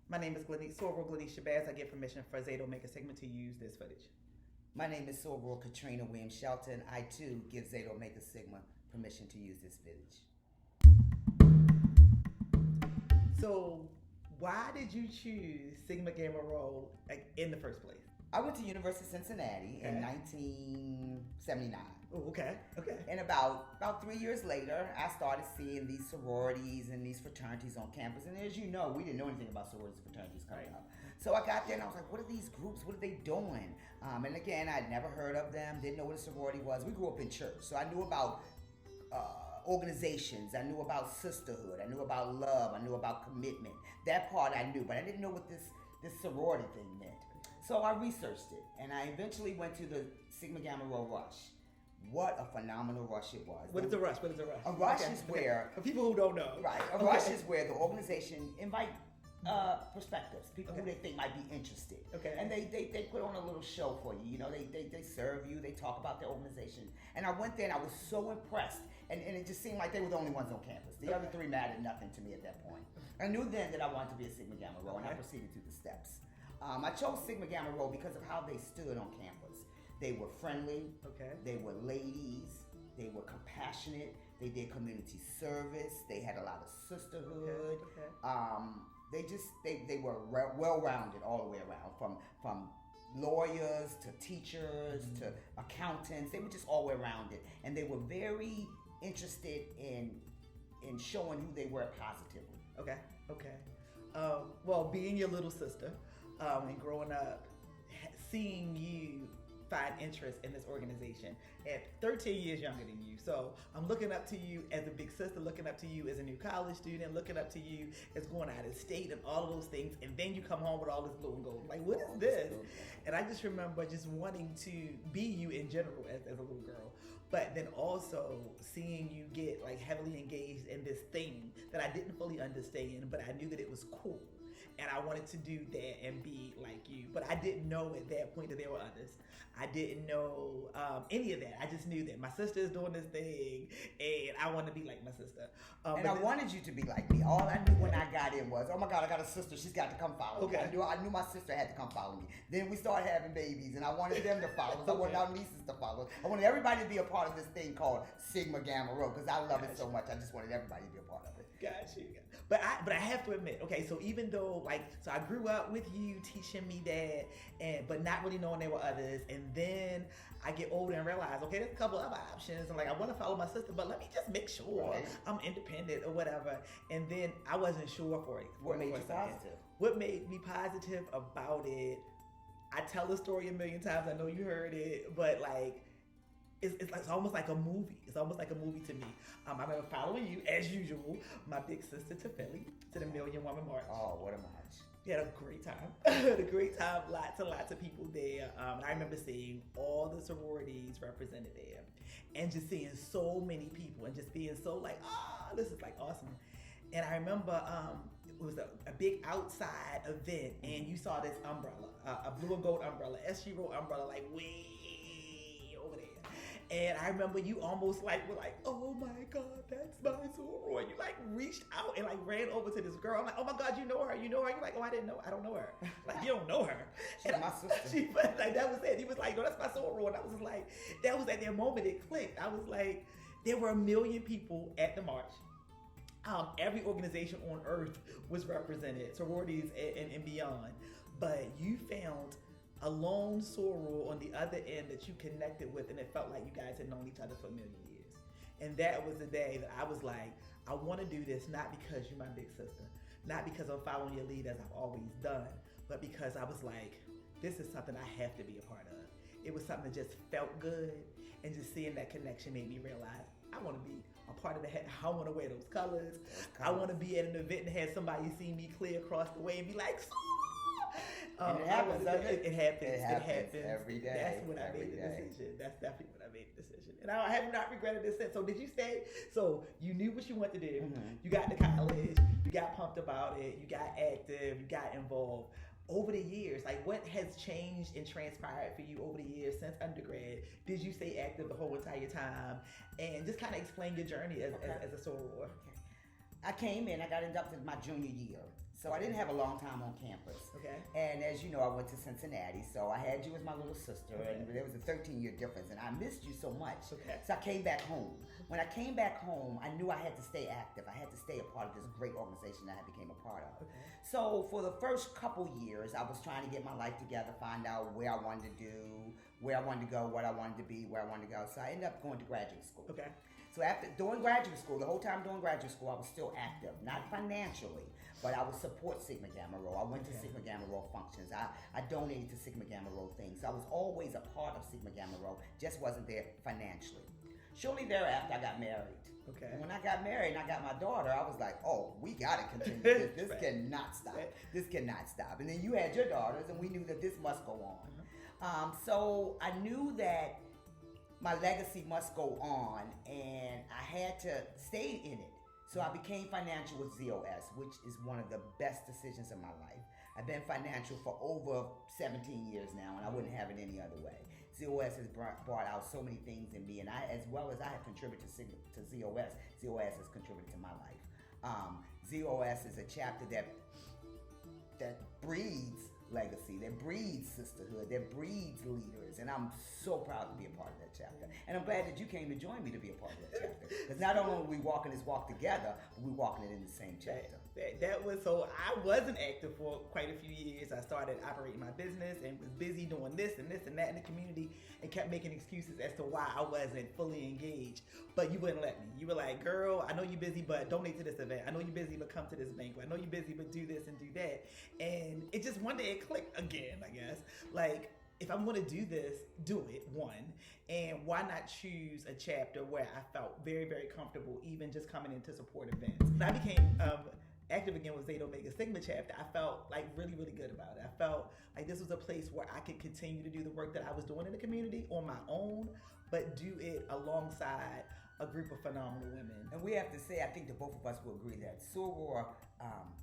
My name is Sorrel Glenice Shabazz. I get permission for Zeta Omega Sigma to use this footage. My name is Sorrel Katrina Williams Shelton. I too give Zeta Omega Sigma permission to use this footage. So, why did you choose Sigma Gamma Rho in the first place? I went to University of Cincinnati in 1979. Oh, okay. And about 3 years later, I started seeing these sororities and these fraternities on campus. And as you know, we didn't know anything about sororities and fraternities coming up. So I got there and I was like, what are these groups? What are they doing? And again, I'd never heard of them, didn't know what a sorority was. We grew up in church, so I knew about organizations. I knew about sisterhood. I knew about love. I knew about commitment. That part I knew, but I didn't know what this sorority thing meant. So I researched it, and I eventually went to the Sigma Gamma Rho Rush. What a phenomenal rush it was. What is a rush? A rush is where... For people who don't know. Right. A rush is where the organization invite perspectives, people who they think might be interested. Okay. And they put on a little show for you. You know, they serve you, they talk about their organization. And I went there and I was so impressed. And it just seemed like they were the only ones on campus. The other three mattered nothing to me at that point. I knew then that I wanted to be a Sigma Gamma Rho, and I proceeded through the steps. I chose Sigma Gamma Rho because of how they stood on campus. They were friendly. They were ladies. They were compassionate. They did community service. They had a lot of sisterhood. They were well-rounded all the way around, from lawyers to teachers to accountants. They were just all the way rounded, and they were very interested in showing who they were positively. Well, being your little sister and growing up, seeing you find interest in this organization at 13 years younger than you. So I'm looking up to you as a big sister, looking up to you as a new college student, looking up to you as going out of state and all of those things. And then you come home with all this blue and gold. Like, what is this? And I just remember just wanting to be you in general as a little girl. But then also seeing you get like heavily engaged in this thing that I didn't fully understand, but I knew that it was cool. And I wanted to do that and be like you. But I didn't know at that point that there were others. I didn't know any of that. I just knew that my sister is doing this thing and I want to be like my sister. And I wanted you to be like me. All I knew when I got in was, oh my God, I got a sister. She's got to come follow me. I knew my sister had to come follow me. Then we started having babies and I wanted them to follow us. I wanted our nieces to follow us. I wanted everybody to be a part of this thing called Sigma Gamma Rho because I love it so much. I just wanted everybody to be a part of it. Got you. But I have to admit, so even though so I grew up with you teaching me that, but not really knowing there were others, and then I get older and realize, there's a couple other options, and I want to follow my sister, but let me just make sure I'm independent or whatever. And then I wasn't sure for it. What made you positive? What made me positive about it? I tell the story a million times. I know you heard it, but it's almost like a movie. It's almost like a movie to me. I remember following you, as usual, my big sister to Philly, to the Million Woman March. Oh, what a march. We had a great time. Had a great time. Lots and lots of people there. I remember seeing all the sororities represented there. And just seeing so many people and just being so this is awesome. And I remember it was a big outside event and you saw this umbrella, a blue and gold umbrella, SGRHO umbrella, way over there. And I remember you almost were like, oh my God, that's my soror. And you reached out and ran over to this girl. I'm like, oh my God, you know her. You're like, oh, I didn't know. I don't know her. You don't know her. She's my sister. That was it. He was like, no, that's my soror. And I was like, that was at that moment it clicked. I was like, there were 1 million people at the march. Every organization on earth was represented, sororities and beyond. But you found a lone soror on the other end that you connected with, and it felt like you guys had known each other for 1 million years. And that was the day that I was like, I want to do this not because you're my big sister, not because I'm following your lead as I've always done, but because I was like, this is something I have to be a part of. It was something that just felt good, and just seeing that connection made me realize I want to be a part of that. I want to wear those colors. I want to be at an event and have somebody see me clear across the way and be like, and it happens, it happens every day. That's when I made the decision. That's definitely when I made the decision. And I have not regretted this since. So did you stay? So you knew what you wanted to do. You got to college. You got pumped about it. You got active. You got involved. Over the years, what has changed and transpired for you over the years since undergrad? Did you stay active the whole entire time? And just kind of explain your journey as a soror. I came in, I got inducted my junior year. So I didn't have a long time on campus. Okay. And as you know, I went to Cincinnati. So I had you as my little sister. Okay. And there was a 13-year difference. And I missed you so much. Okay. So I came back home. When I came back home, I knew I had to stay active. I had to stay a part of this great organization that I became a part of. Okay. So for the first couple years, I was trying to get my life together, find out where I wanted to do, where I wanted to go, what I wanted to be, where I wanted to go. So I ended up going to graduate school. Okay. So during graduate school, the whole time during graduate school, I was still active, not financially, but I would support Sigma Gamma Rho. I went to Sigma Gamma Rho functions. I donated to Sigma Gamma Rho things. So I was always a part of Sigma Gamma Rho, just wasn't there financially. Shortly thereafter, I got married. Okay. And when I got married and I got my daughter, I was like, oh, we got to continue this. This Right. cannot stop. Right. This cannot stop. And then you had your daughters, and we knew that this must go on. So I knew that my legacy must go on, and I had to stay in it. So I became financial with ZOS, which is one of the best decisions of my life. I've been financial for over 17 years now, and I wouldn't have it any other way. ZOS has brought out so many things in me, and I, as well as I have contributed to ZOS, ZOS has contributed to my life. ZOS is a chapter that breeds legacy, that breeds sisterhood, that breeds leaders, and I'm so proud to be a part of that chapter. And I'm glad that you came to join me to be a part of that chapter, because not only are we walking this walk together, but we're walking it in the same chapter. That was, so I wasn't active for quite a few years. I started operating my business and was busy doing this and this and that in the community, and kept making excuses as to why I wasn't fully engaged. But you wouldn't let me. You were like, girl, I know you're busy, but donate to this event. I know you're busy, but come to this banquet. I know you're busy, but do this and do that. And it just one day it clicked again, I guess. Like, if I'm going to do this, do it, one. And why not choose a chapter where I felt very, very comfortable, even just coming in to support events. When I became active again with Zeta Omega Sigma chapter, I felt like really, really good about it. I felt like this was a place where I could continue to do the work that I was doing in the community on my own, but do it alongside a group of phenomenal women. And we have to say, I think that both of us will agree that SGRHO,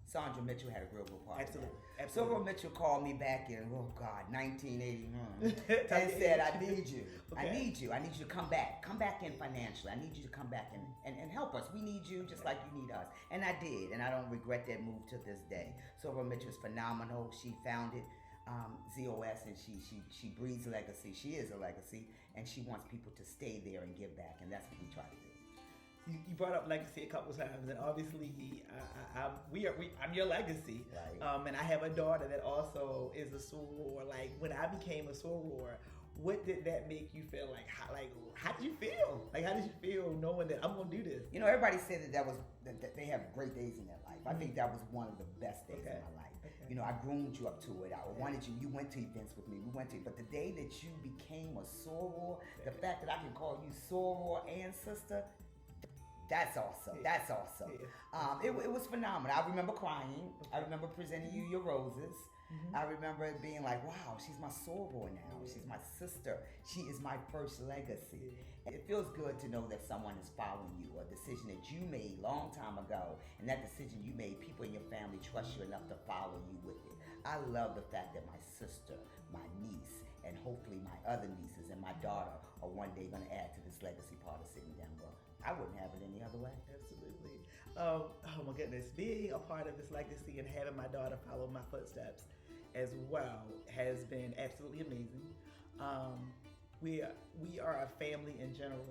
Sandra Mitchell had a real good part. Absolutely. SGRHO Mitchell called me back in, 1981 and said, I need you. Okay. I need you. I need you to come back. Come back in financially. I need you to come back and help us. We need you just like you need us. And I did, and I don't regret that move to this day. SGRHO Mitchell is phenomenal. She founded ZOS, and she breeds legacy. She is a legacy, and she wants people to stay there and give back, and that's what we try to do. You brought up legacy a couple times, and obviously, I'm your legacy. Right. And I have a daughter that also is a soror. Like, when I became a soror, what did that make you feel like? How did you feel? Like, how did you feel knowing that I'm gonna do this? You know, everybody said that they have great days in their life. I think that was one of the best days in my life. Okay. You know, I groomed you up to it. I wanted you. You went to events with me. We went to, but the day that you became a soror, the fact that I can call you soror and sister, that's awesome. Yeah. That's awesome. Yeah. It was phenomenal. I remember crying. I remember presenting you your roses. Mm-hmm. I remember it being like, wow, she's my soror now. Yeah. She's my sister. She is my first legacy. It feels good to know that someone is following you, a decision that you made a long time ago, and that decision you made, people in your family trust you enough to follow you with it. I love the fact that my sister, my niece, and hopefully my other nieces and my daughter are one day going to add to this legacy part of Sigma Gamma Rho. I wouldn't have it any other way. Absolutely. Oh my goodness, being a part of this legacy and having my daughter follow my footsteps as well has been absolutely amazing. We are a family in general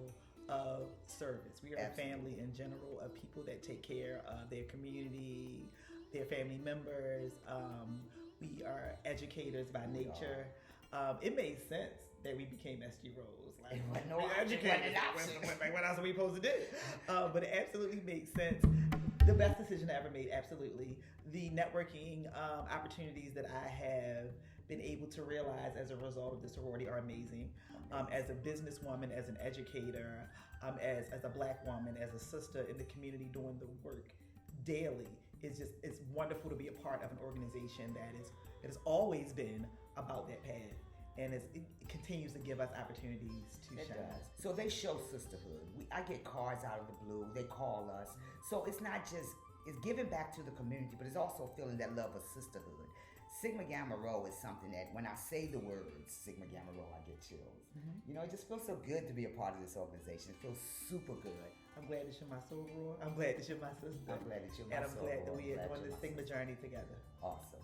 of service. We are Absolutely. a family in general of people that take care of their community, their family members. We are educators by nature. It made sense that we became SGRHOs. Like, No we're option, educators. wasn't an option. Like, what else are we supposed to do? But it absolutely makes sense. The best decision I ever made, absolutely. The networking opportunities that I have been able to realize as a result of the sorority are amazing. As a businesswoman, as an educator, as a Black woman, as a sister in the community doing the work daily, it's wonderful to be a part of an organization that has always been about that path. And it continues to give us opportunities to shine. Does. So they show sisterhood. I get cards out of the blue. They call us. So it's not just, it's giving back to the community, but it's also feeling that love of sisterhood. Sigma Gamma Rho is something that when I say the words Sigma Gamma Rho, I get chills. You know, it just feels so good to be a part of this organization. It feels super good. I'm glad that you're my soror. I'm glad that you're my sister. I'm glad that you're my And I'm glad that soror. we are I'm glad doing you're this my Sigma sister. journey together. Awesome.